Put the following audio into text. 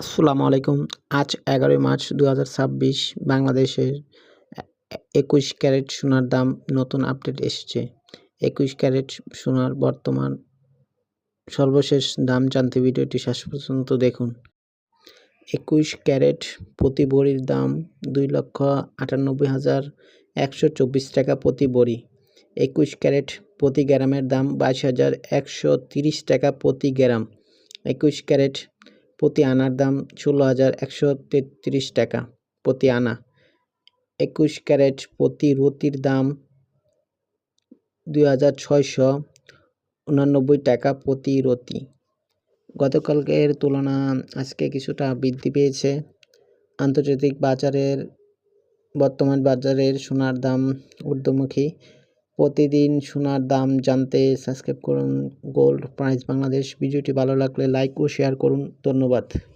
আসসালামু আলাইকুম। আজ ১১ই মার্চ ২০২৬ বাংলাদেশের ২১ ক্যারেট সোনার দাম নতুন আপডেট এসেছে। ২১ ক্যারেট সোনার বর্তমান সর্বশেষ দাম জানতে ভিডিওটি শেষ পর্যন্ত দেখুন। ২১ ক্যারেট প্রতি ভরির দাম ২,৯৮,১২৪ টাকা প্রতি ভরি। ২১ ক্যারেট প্রতি গ্রামের দাম ২২,১৩০ টাকা প্রতি গ্রাম। ২১ ক্যারেট প্রতি আনার দাম ১৬,১৩৩ টাকা প্রতি আনা। ২১ ক্যারেট প্রতি রতির দাম ২,৬৮৯ টাকা প্রতি রতি। গতকালকের তুলনা আজকে কিছুটা বৃদ্ধি পেয়েছে। আন্তর্জাতিক বাজারের বর্তমান বাজারের সোনার দাম ঊর্ধ্বমুখী। প্রতিদিন সোনার দাম জানতে সাবস্ক্রাইব করুন গোল্ড প্রাইস বাংলাদেশ। ভিডিওটি ভালো লাগলে লাইক ও শেয়ার করুন। ধন্যবাদ।